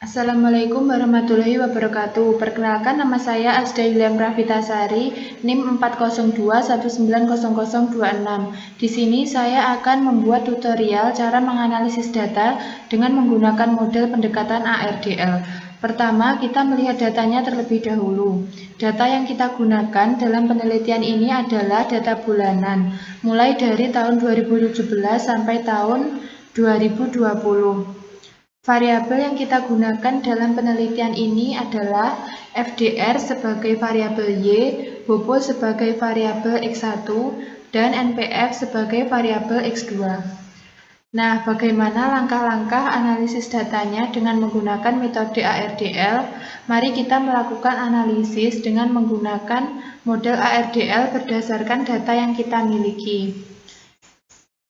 Assalamualaikum warahmatullahi wabarakatuh. Perkenalkan, nama saya Asda Yuliam Pravitasari, NIM 402190026. Di sini saya akan membuat tutorial cara menganalisis data dengan menggunakan model pendekatan ARDL. Pertama, kita melihat datanya terlebih dahulu. Data yang kita gunakan dalam penelitian ini adalah data bulanan, mulai dari tahun 2017 sampai tahun 2020. Variabel yang kita gunakan dalam penelitian ini adalah FDR sebagai variabel Y, HOPO sebagai variabel X1, dan NPF sebagai variabel X2. Nah, bagaimana langkah-langkah analisis datanya dengan menggunakan metode ARDL? Mari kita melakukan analisis dengan menggunakan model ARDL berdasarkan data yang kita miliki.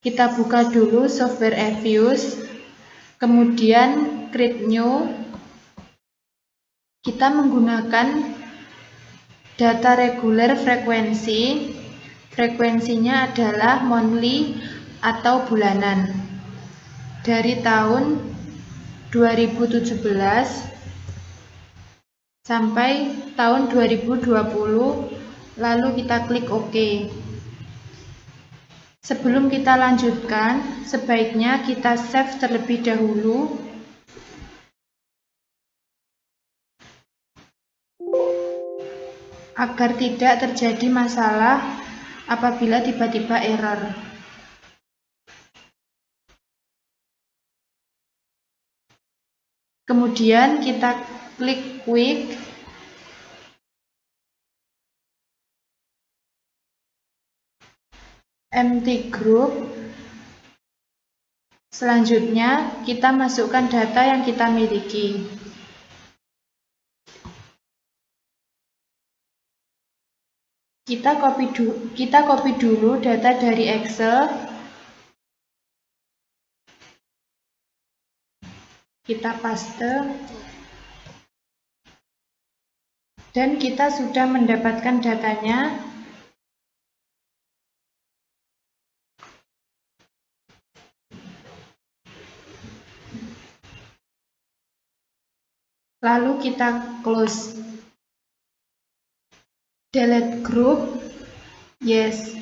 Kita buka dulu software Evius. Kemudian create new, kita menggunakan data reguler frekuensi. Frekuensinya adalah monthly atau bulanan. Dari tahun 2017 sampai tahun 2020, lalu kita klik OK. Sebelum kita lanjutkan, sebaiknya kita save terlebih dahulu. Agar tidak terjadi masalah apabila tiba-tiba error. Kemudian kita klik Quick. Empty Group. Selanjutnya kita masukkan data yang kita miliki. Kita copy dulu data dari Excel. Kita paste. Dan kita sudah mendapatkan datanya. Lalu kita close. Delete group. Yes.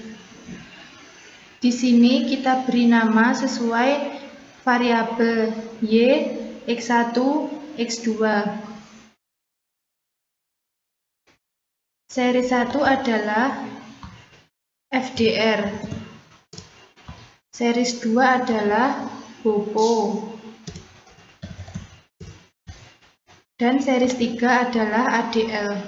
Di sini kita beri nama sesuai variabel Y, X1, X2. Seri 1 adalah FDR. Series 2 adalah HOPO. Dan series 3 adalah ADL.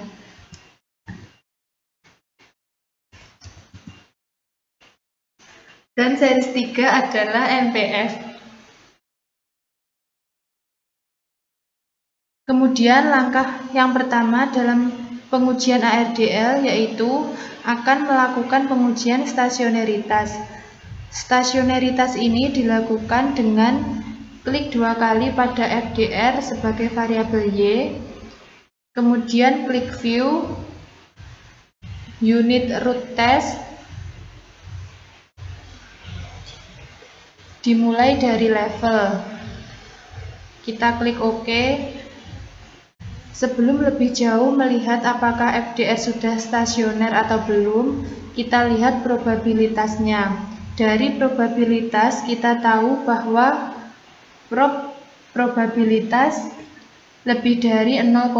Dan series 3 adalah NPF. Kemudian langkah yang pertama dalam pengujian ARDL yaitu akan melakukan pengujian stasioneritas. Stasioneritas ini dilakukan dengan klik 2 kali pada FDR sebagai variabel Y, kemudian klik View, Unit Root Test, dimulai dari level. Kita klik OK. Sebelum lebih jauh melihat apakah FDR sudah stasioner atau belum, kita lihat probabilitasnya. Dari probabilitas kita tahu bahwa probabilitas lebih dari 0,05.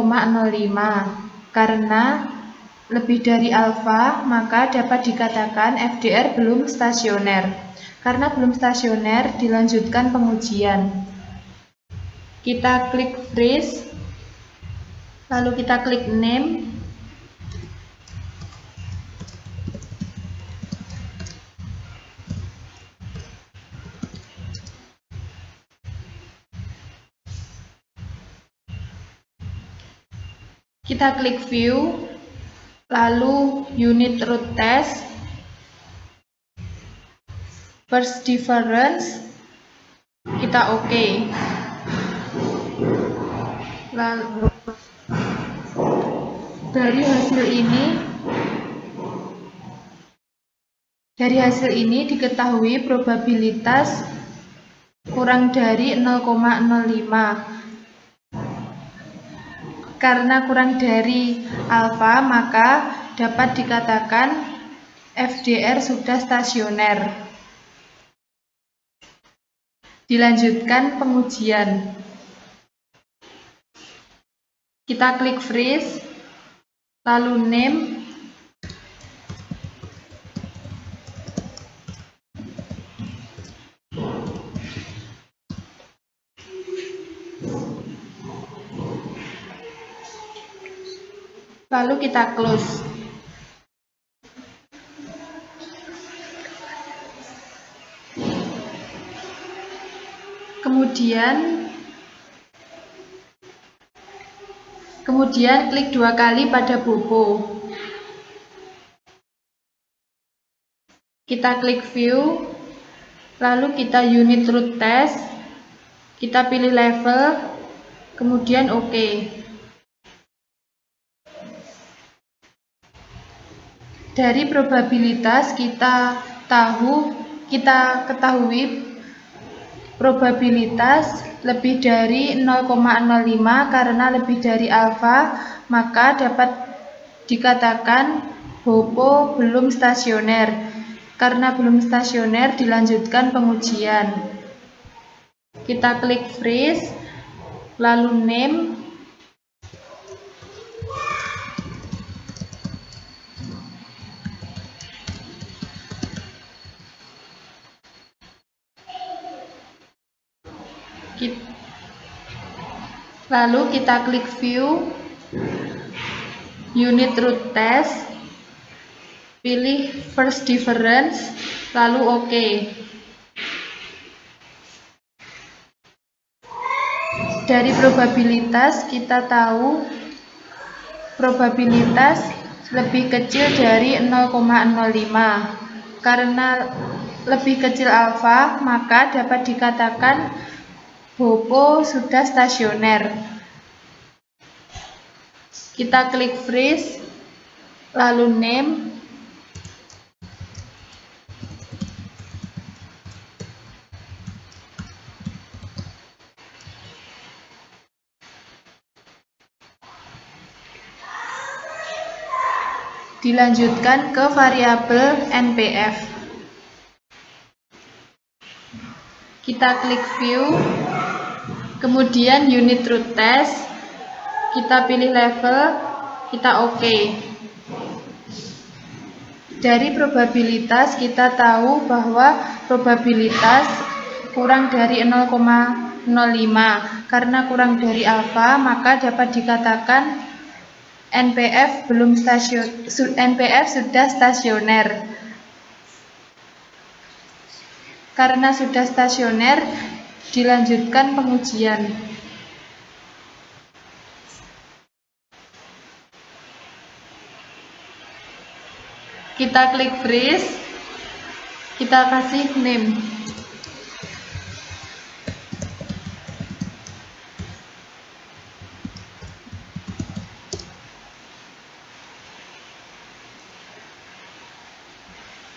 Karena lebih dari alfa, maka dapat dikatakan FDR belum stasioner. Karena belum stasioner, dilanjutkan pengujian. Kita klik Freeze, lalu kita klik Name. Kita klik View, lalu Unit Root Test, First Difference, kita OK. Lalu dari hasil ini diketahui probabilitas kurang dari 0,05. Karena kurang dari alfa, maka dapat dikatakan FDR sudah stasioner. Dilanjutkan pengujian. Kita klik freeze, lalu name, lalu kita close. Kemudian klik 2 kali pada Bobo. Kita klik view, lalu kita unit root test, kita pilih level, kemudian OK. Dari probabilitas kita ketahui probabilitas lebih dari 0,05 karena lebih dari alfa, maka dapat dikatakan Bobo belum stasioner. Karena belum stasioner, dilanjutkan pengujian. Kita klik freeze, lalu name, lalu kita klik view, unit root test, pilih first difference, lalu OK. Dari probabilitas kita tahu probabilitas lebih kecil dari 0,05. Karena lebih kecil alfa, maka dapat dikatakan Bobo sudah stasioner. Kita klik freeze, lalu name, dilanjutkan ke variabel NPF. Kita klik view, kemudian unit root test, kita pilih level, kita OK. Dari probabilitas kita tahu bahwa probabilitas kurang dari 0,05. Karena kurang dari alfa, maka dapat dikatakan NPF sudah stasioner. Karena sudah stasioner, dilanjutkan pengujian. Kita klik freeze, kita kasih name.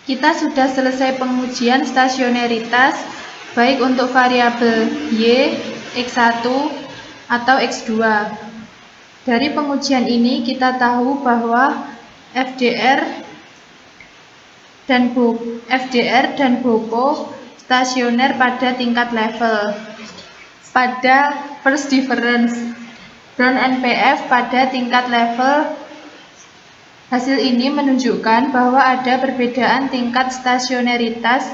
Kita sudah selesai pengujian stasioneritas baik untuk variabel Y, X1, atau X2. Dari pengujian ini kita tahu bahwa FDR dan Bobo stasioner pada tingkat level, pada first difference, dan NPF pada tingkat level. Hasil ini menunjukkan bahwa ada perbedaan tingkat stasioneritas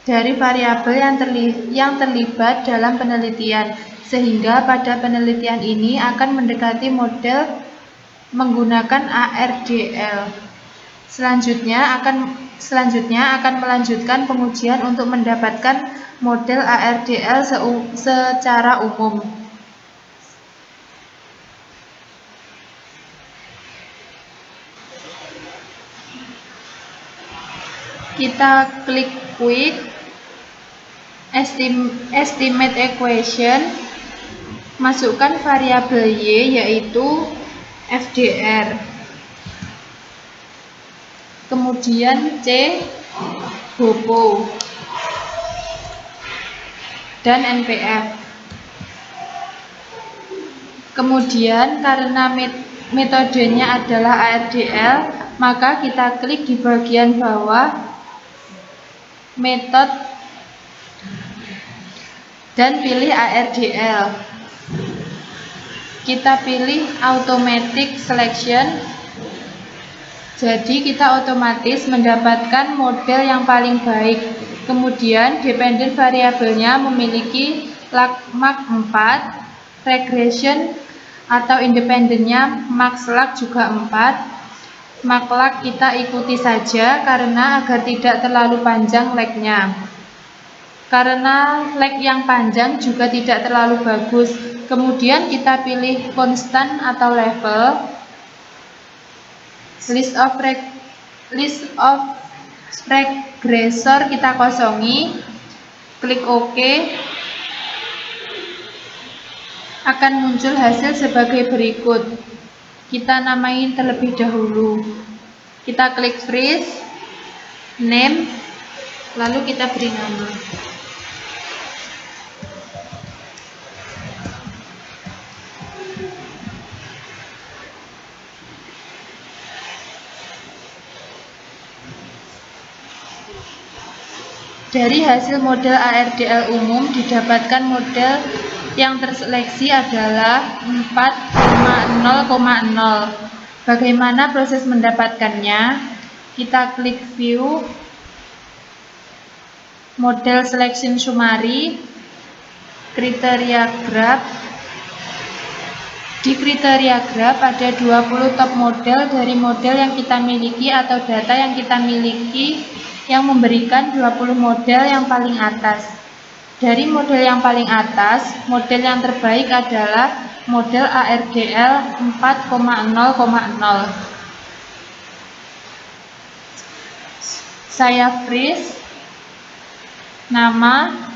dari variabel yang terlibat dalam penelitian, sehingga pada penelitian ini akan mendekati model menggunakan ARDL. Selanjutnya akan melanjutkan pengujian untuk mendapatkan model ARDL secara umum. Kita klik quick estimate equation, masukkan variabel Y yaitu FDR, kemudian C Bobo, dan NPF. Kemudian karena metodenya adalah ARDL, maka kita klik di bagian bawah metode dan pilih ARDL. Kita pilih automatic selection. Jadi kita otomatis mendapatkan model yang paling baik. Kemudian dependent variabelnya memiliki lagmark 4, regression atau independennya maxlag juga 4. Maxlag kita ikuti saja karena agar tidak terlalu panjang lagnya. Karena lag yang panjang juga tidak terlalu bagus. Kemudian kita pilih konstan atau level. List of regressor kita kosongi. Klik OK. Akan muncul hasil sebagai berikut. Kita namain terlebih dahulu. Kita klik freeze, name, lalu kita beri nama. Dari hasil model ARDL umum didapatkan model yang terseleksi adalah 4,0,0. Bagaimana proses mendapatkannya? Kita klik view, model selection summary, kriteria graph. Di kriteria graph ada 20 top model dari model yang kita miliki atau data yang kita miliki yang memberikan 20 model yang paling atas. Dari model yang paling atas, model yang terbaik adalah model ARDL 4,0,0. Saya freeze, nama,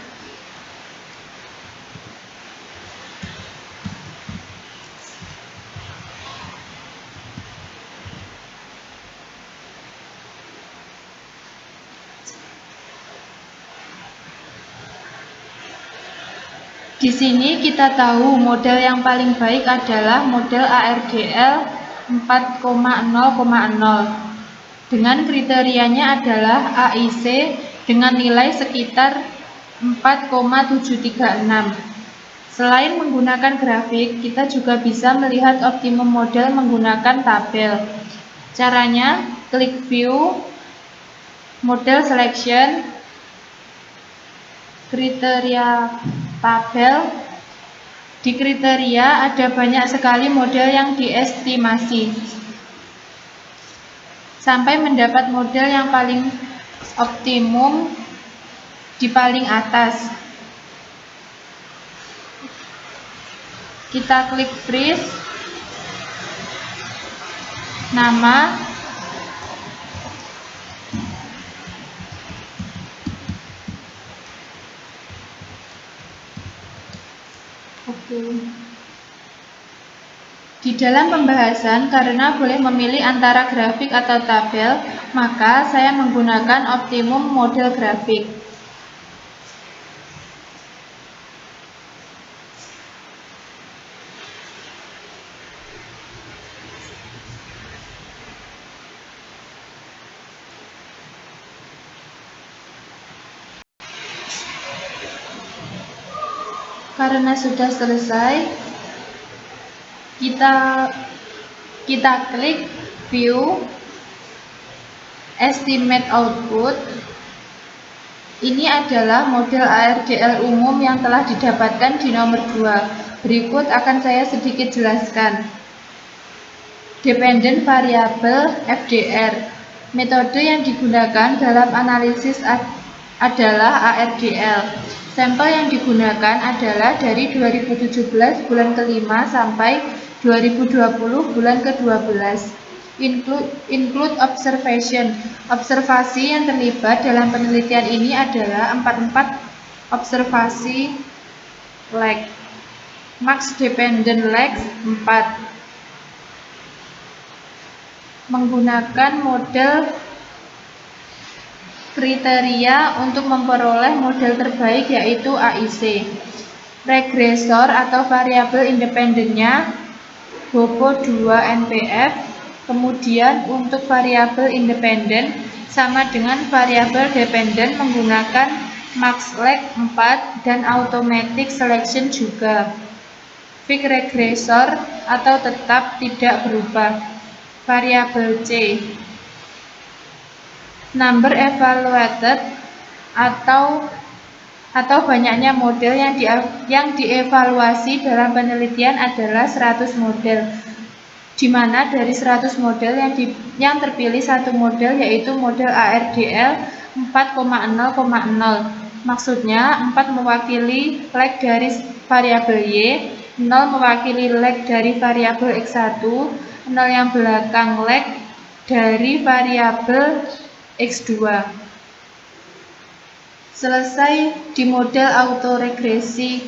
di sini kita tahu model yang paling baik adalah model ARDL 4,0,0 dengan kriterianya adalah AIC dengan nilai sekitar 4,736. Selain menggunakan grafik, kita juga bisa melihat optimum model menggunakan tabel. Caranya, klik view, model selection, kriteria tabel. Di kriteria ada banyak sekali model yang diestimasi sampai mendapat model yang paling optimum di paling atas. Kita klik freeze, nama, di dalam pembahasan, karena boleh memilih antara grafik atau tabel, maka saya menggunakan optimum model grafik. Karena sudah selesai, kita klik view, estimate output. Ini adalah model ARDL umum yang telah didapatkan di nomor 2. Berikut akan saya sedikit jelaskan. Dependent variable FDR. Metode yang digunakan dalam analisis adalah ARDL. Sampel yang digunakan adalah dari 2017 bulan ke-5 sampai 2020 bulan ke-12. Include observation. Observasi yang terlibat dalam penelitian ini adalah 44 observasi lag. Max dependent lag 4. Menggunakan model kriteria untuk memperoleh model terbaik yaitu AIC. Regresor atau variabel independennya Bopo 2 NPF. Kemudian untuk variabel independen sama dengan variabel dependen menggunakan Max-Leg 4 dan automatic selection juga. Fixed regresor atau tetap tidak berubah. Variabel C. Number evaluated atau banyaknya model yang dievaluasi dalam penelitian adalah 100 model, di mana dari 100 model yang terpilih satu model yaitu model ARDL 4,0,0. Maksudnya 4 mewakili leg dari variabel Y, 0 mewakili leg dari variabel X1, 0 yang belakang leg dari variabel X2. Selesai di model autoregresi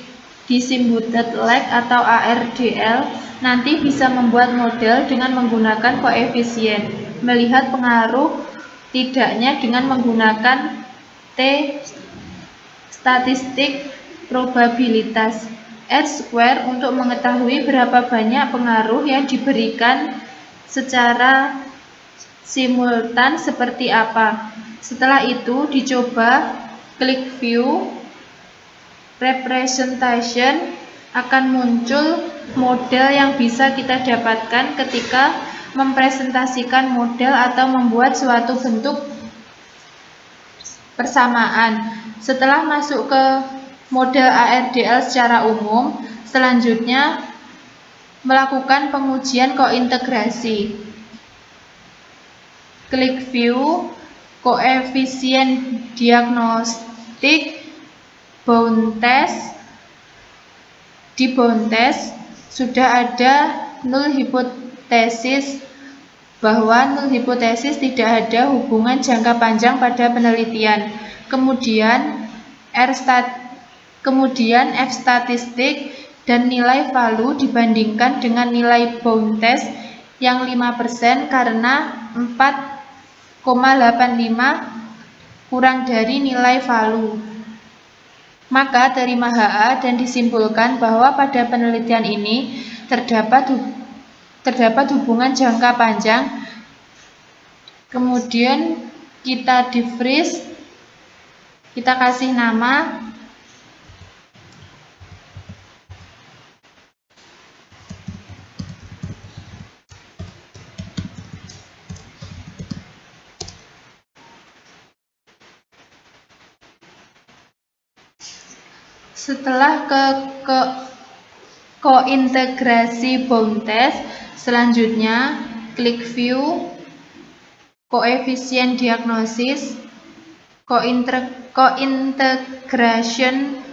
distributed leg atau ARDL, nanti bisa membuat model dengan menggunakan koefisien, melihat pengaruh tidaknya dengan menggunakan T statistik probabilitas R² untuk mengetahui berapa banyak pengaruh yang diberikan secara simultan seperti apa. Setelah itu dicoba klik view representation, akan muncul model yang bisa kita dapatkan ketika mempresentasikan model atau membuat suatu bentuk persamaan. Setelah masuk ke model ARDL secara umum, selanjutnya melakukan pengujian kointegrasi. Klik view koefisien diagnostik bound test. Di bound test sudah ada null hipotesis bahwa null hipotesis tidak ada hubungan jangka panjang pada penelitian. Kemudian F statistik dan nilai value dibandingkan dengan nilai bound test yang 5% karena 4,85 kurang dari nilai value. Maka terima HA dan disimpulkan bahwa pada penelitian ini terdapat hubungan jangka panjang. Kemudian kita di-freeze, kita kasih nama setelah ke kointegrasi bound test, selanjutnya klik view koefisien diagnosis, kointegration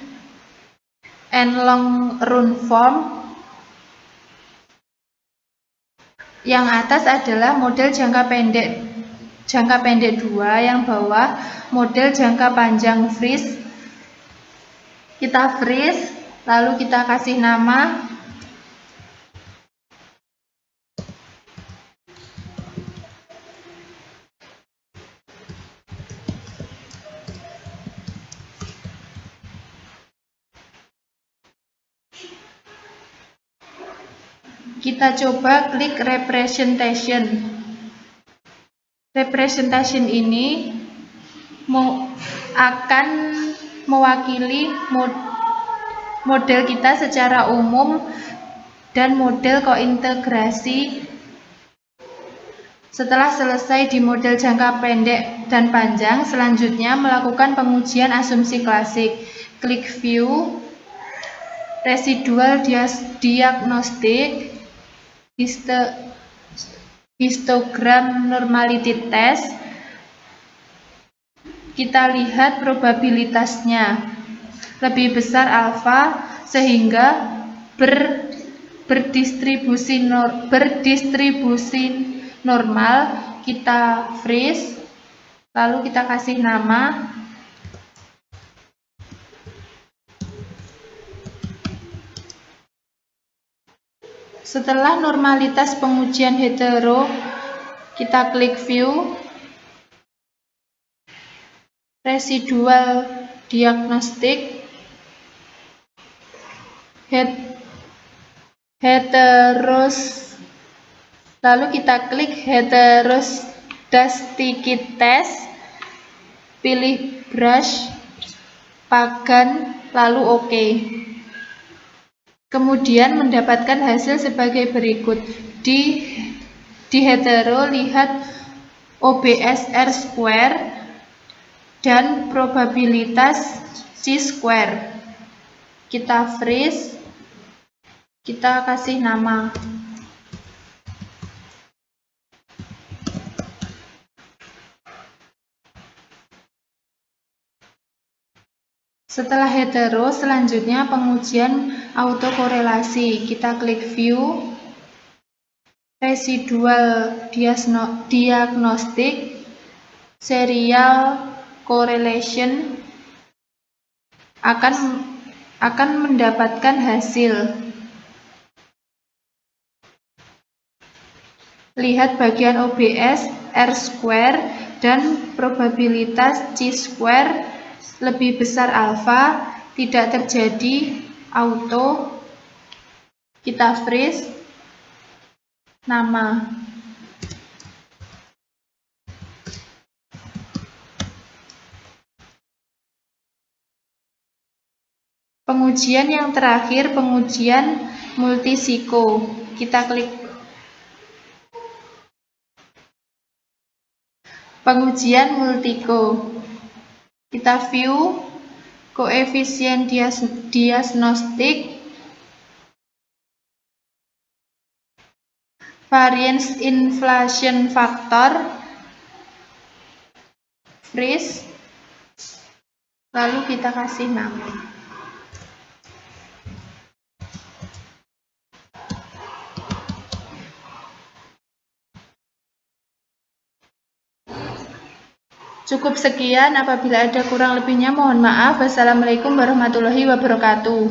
and long run form. Yang atas adalah model jangka pendek 2, yang bawah model jangka panjang freeze. Kita freeze, lalu kita kasih nama kita coba klik representation. Representation ini akan mewakili model kita secara umum dan model kointegrasi. Setelah selesai di model jangka pendek dan panjang, selanjutnya melakukan pengujian asumsi klasik. Klik view residual diagnostik, histogram normality test. Kita lihat probabilitasnya lebih besar alfa sehingga berdistribusi normal. Kita freeze, lalu kita kasih nama setelah normalitas pengujian hetero. Kita klik view residual diagnostik, Lalu kita klik heterodastikites, pilih brush, pagan, lalu OK. Kemudian mendapatkan hasil sebagai berikut. Di hetero, lihat OBS R² dan probabilitas C². Kita freeze, kita kasih nama. Setelah hetero, selanjutnya pengujian autokorelasi. Kita klik view, residual diagnostic, serial correlation, akan mendapatkan hasil. Lihat bagian OBS R² dan probabilitas C² lebih besar alfa, tidak terjadi auto. Kita freeze, nama. Pengujian yang terakhir, pengujian multisiko. Kita klik pengujian multiko. Kita view koefisien diagnostik, variance inflation factor, freeze, lalu kita kasih nama. Cukup sekian, apabila ada kurang lebihnya mohon maaf. Wassalamualaikum warahmatullahi wabarakatuh.